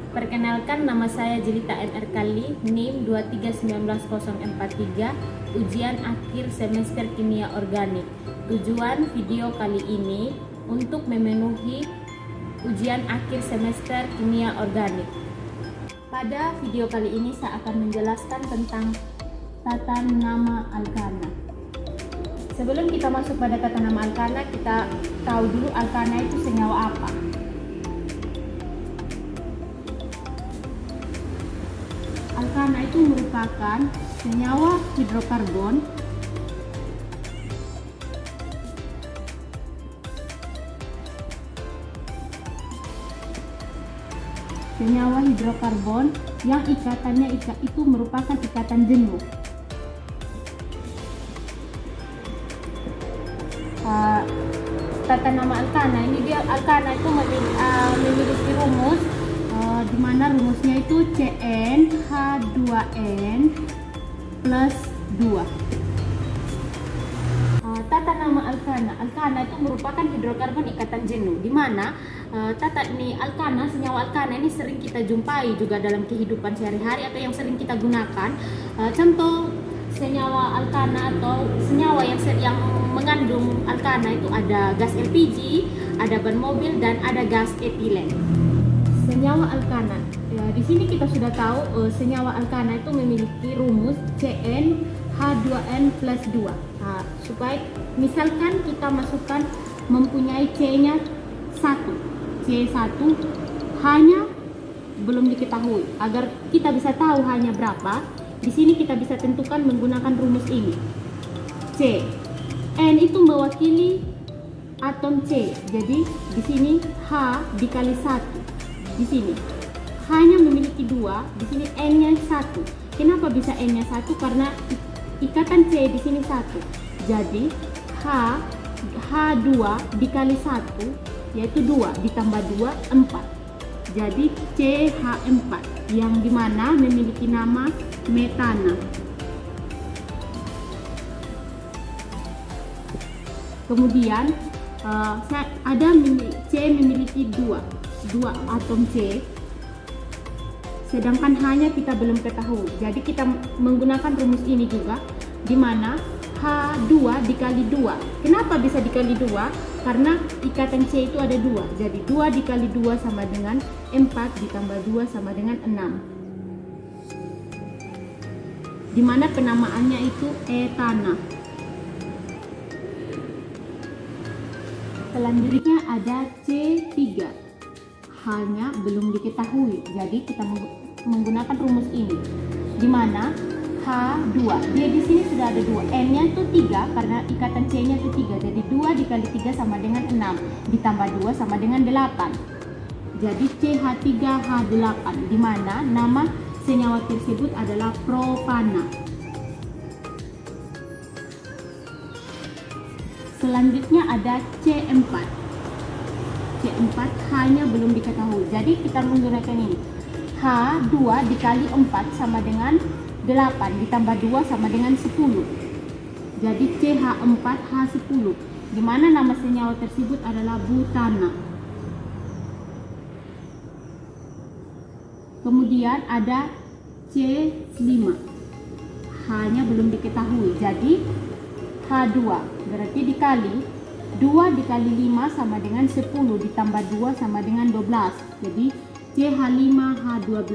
Perkenalkan, nama saya Jelita NR Kali, NIM 2319043, ujian akhir semester kimia organik. Tujuan video kali ini untuk memenuhi ujian akhir semester kimia organik. Pada video kali ini saya akan menjelaskan tentang tata nama alkana. Sebelum kita masuk pada tata nama alkana, kita tahu dulu alkana itu senyawa apa. Alkana itu merupakan senyawa hidrokarbon yang ikatannya itu merupakan ikatan jenuh. Tata nama alkana ini, dia alkana itu memiliki rumus di mana rumusnya itu CnH2n plus 2. Tata nama alkana itu merupakan hidrokarbon ikatan jenuh, di mana senyawa alkana ini sering kita jumpai juga dalam kehidupan sehari-hari atau yang sering kita gunakan. Contoh senyawa alkana atau senyawa yang mengandung alkana itu ada gas LPG, ada ban mobil, dan ada gas etilen. Senyawa alkana, di sini kita sudah tahu senyawa alkana itu memiliki rumus CnH2n plus 2. Supaya misalkan kita masukkan mempunyai C-nya 1, C1 hanya belum diketahui. Agar kita bisa tahu hanya berapa, di sini kita bisa tentukan menggunakan rumus ini. C, N itu mewakili atom C, jadi di sini H dikali 1. Di sini hanya memiliki 2, di sini N-nya 1. Kenapa bisa N-nya 1? Karena ikatan C di sini 1. Jadi H2 dikali 1 yaitu 2 ditambah 2 4. Jadi CH4 yang dimana memiliki nama metana. Kemudian ada C memiliki 2 atom C, sedangkan hanya kita belum ketahui. Jadi kita menggunakan rumus ini juga, di mana H2 dikali 2. Kenapa bisa dikali 2? Karena ikatan C itu ada 2. Jadi 2 dikali 2 sama dengan 4 ditambah 2 sama dengan 6. Di mana penamaannya itu etana. Selanjutnya ada C3. Hanya belum diketahui. Jadi kita menggunakan rumus ini, di mana H2, dia di sini sudah ada 2, N-nya itu 3 karena ikatan C-nya itu 3. Jadi 2 dikali 3 sama dengan 6 ditambah 2 sama dengan 8. Jadi CH3H8, di mana nama senyawa tersebut adalah propana. Selanjutnya ada C4. C4 hanya belum diketahui. Jadi kita menggunakan ini. H2 dikali 4 sama dengan 8 ditambah 2 sama dengan 10. Jadi CH4H10, di mana nama senyawa tersebut adalah butana. Kemudian ada C5. Hanya belum diketahui. Jadi H2 berarti dikali 2 dikali 5 sama dengan 10 ditambah 2 sama dengan 12. Jadi CH5H12,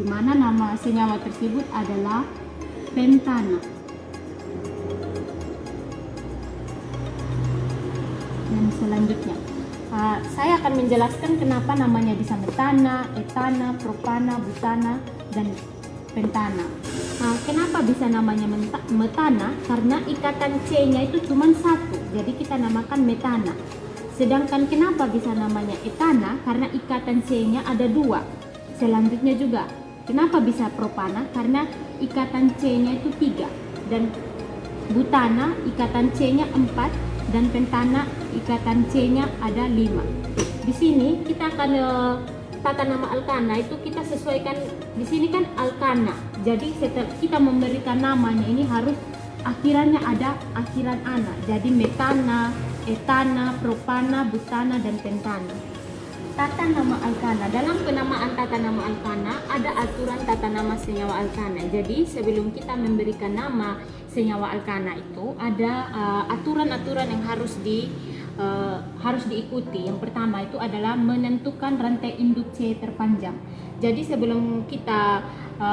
di mana nama senyawa tersebut adalah pentana. Dan selanjutnya saya akan menjelaskan kenapa namanya bisa metana, etana, propana, butana, dan pentana. Kenapa bisa namanya metana? Karena ikatan C-nya itu cuma 1, jadi kita namakan metana. Sedangkan kenapa bisa namanya etana? Karena ikatan C-nya ada 2. Selanjutnya juga, kenapa bisa propana? Karena ikatan C-nya itu 3. Dan butana ikatan C-nya 4, dan pentana ikatan C-nya ada 5. Di sini kita akan tata nama alkana itu kita sesuaikan. Di sini kan alkana. Jadi setelah kita memberikan namanya ini harus akhirannya ada akhiran ana. Jadi metana, etana, propana, butana, dan pentana. Tata nama alkana. Dalam penamaan tata nama alkana ada aturan tata nama senyawa alkana. Jadi sebelum kita memberikan nama senyawa alkana itu ada aturan-aturan yang harus diikuti. Yang pertama itu adalah menentukan rantai induk C terpanjang. Jadi sebelum kita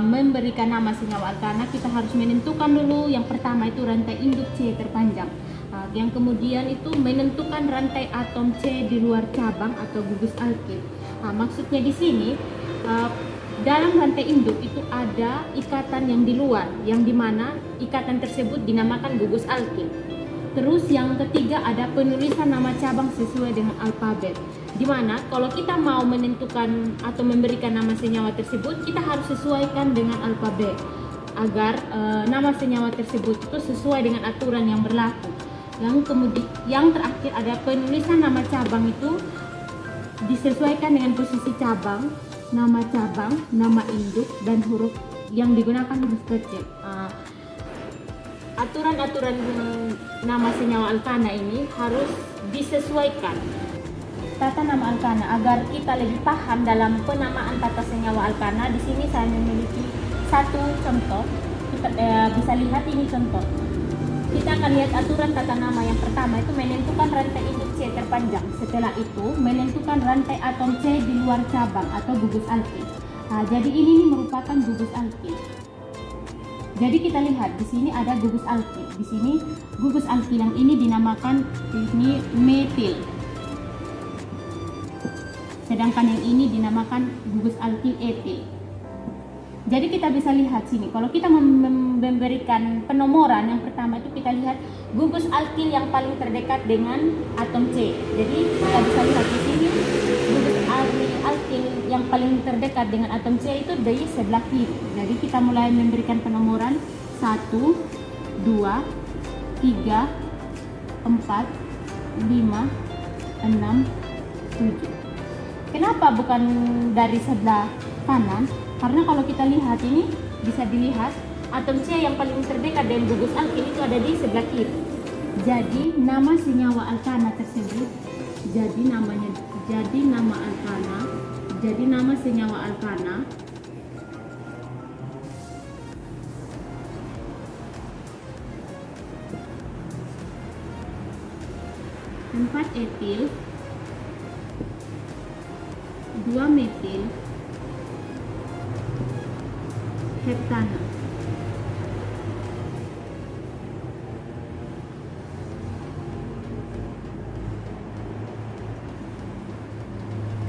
memberikan nama senyawa alkana, kita harus menentukan dulu yang pertama itu rantai induk C terpanjang. Yang kemudian itu menentukan rantai atom C di luar cabang atau gugus alkil. Maksudnya di sini dalam rantai induk itu ada ikatan yang di luar, yang dimana ikatan tersebut dinamakan gugus alkil. Terus yang ketiga ada penulisan nama cabang sesuai dengan alfabet. Dimana kalau kita mau menentukan atau memberikan nama senyawa tersebut, kita harus sesuaikan dengan alfabet agar nama senyawa tersebut itu sesuai dengan aturan yang berlaku. Yang terakhir ada penulisan nama cabang itu disesuaikan dengan posisi cabang, nama induk, dan huruf yang digunakan huruf kecil. Aturan-aturan nama senyawa alkana ini harus disesuaikan tata nama alkana agar kita lebih paham dalam penamaan tata senyawa alkana. Di sini saya memiliki satu contoh. Kita bisa lihat ini contoh. Kita akan lihat aturan tata nama yang pertama itu menentukan rantai induk C terpanjang. Setelah itu menentukan rantai atom C di luar cabang atau gugus alkil. Jadi ini merupakan gugus alkil. Jadi kita lihat di sini ada gugus alkil. Di sini gugus alkil yang ini dinamakan ini metil. Sedangkan yang ini dinamakan gugus alkil etil. Jadi kita bisa lihat sini, kalau kita memberikan penomoran yang pertama itu kita lihat gugus alkil yang paling terdekat dengan atom C. Jadi kita bisa lihat di sini gugus alkil yang paling terdekat dengan atom C itu di sebelah kiri. Jadi kita mulai memberikan penomoran 1, 2, 3, 4, 5, 6, 7. Kenapa bukan dari sebelah kanan? Karena kalau kita lihat ini bisa dilihat atom C yang paling terdekat dengan gugus alkil itu ada di sebelah kiri. Jadi nama senyawa alkana tersebut jadi nama senyawa alkana empat etil 2 metil heptana.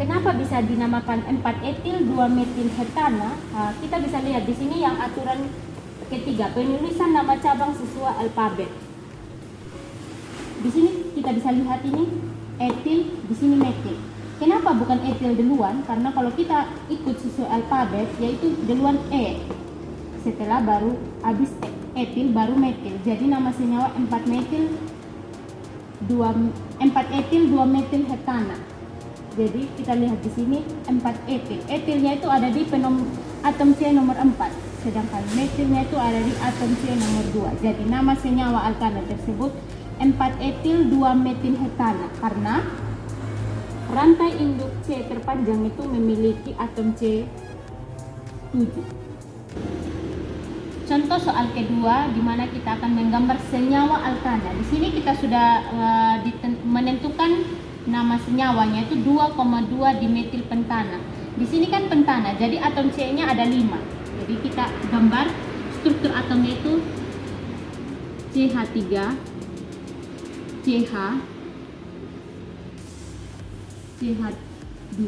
Kenapa bisa dinamakan 4 etil 2 metil heptana? Kita bisa lihat di sini yang aturan ketiga, penulisan nama cabang sesuai alfabet. Di sini kita bisa lihat ini etil, di sini metil. Kenapa bukan etil duluan? Karena kalau kita ikut sesuai alfabet yaitu duluan E. Setelah baru habis etil baru metil. Jadi nama senyawa 4 etil 2 metil heptana. Jadi kita lihat di sini 4 etil. Etilnya itu ada di atom C nomor 4, sedangkan metilnya itu ada di atom C nomor 2. Jadi nama senyawa alkana tersebut 4 etil 2 metil heptana karena rantai induk C terpanjang itu memiliki atom C 7. Contoh soal kedua di mana kita akan menggambar senyawa alkana. Di sini kita sudah menentukan nama senyawanya itu 2,2 dimetil pentana. Di sini kan pentana, jadi atom C-nya ada 5. Jadi kita gambar struktur atomnya itu CH3, CH, CH2,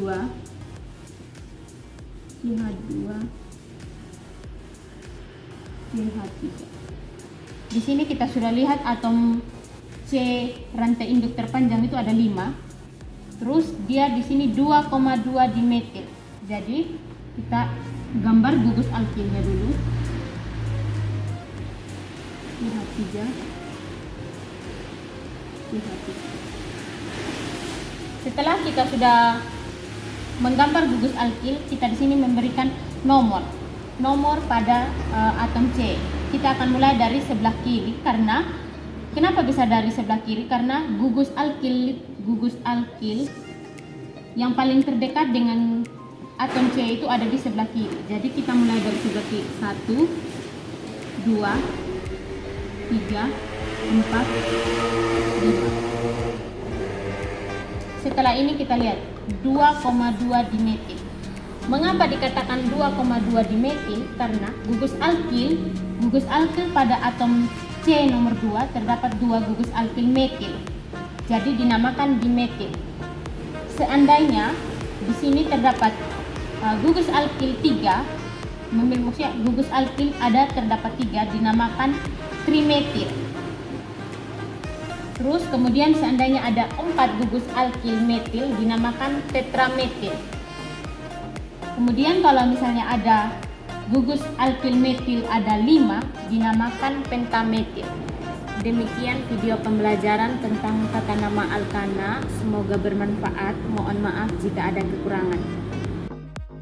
CH2, CH3. Di sini kita sudah lihat atom C rantai induk terpanjang itu ada 5. Terus dia di sini 2,2 dimetil. Jadi kita gambar gugus alkilnya dulu. CH3, CH3. Setelah kita sudah menggambar gugus alkil, kita di sini memberikan nomor pada atom C. Kita akan mulai dari sebelah kiri. Karena kenapa bisa dari sebelah kiri? Karena gugus alkil yang paling terdekat dengan atom C itu ada di sebelah kiri. Jadi kita mulai dari sebelah kiri. 1, 2, 3, 4, 5. Setelah ini kita lihat 2,2 dimetil. Mengapa dikatakan 2,2 dimetil? Karena gugus alkil pada atom C nomor 2 terdapat 2 gugus alkil metil. Jadi dinamakan dimetil. Seandainya di sini terdapat gugus alkil 3, maksudnya gugus alkil terdapat 3, dinamakan trimetil. Terus kemudian seandainya ada 4 gugus alkil metil, dinamakan tetrametil. Kemudian kalau misalnya ada gugus alkil metil ada 5, dinamakan pentametil. Demikian video pembelajaran tentang tata nama alkana. Semoga bermanfaat. Mohon maaf jika ada kekurangan.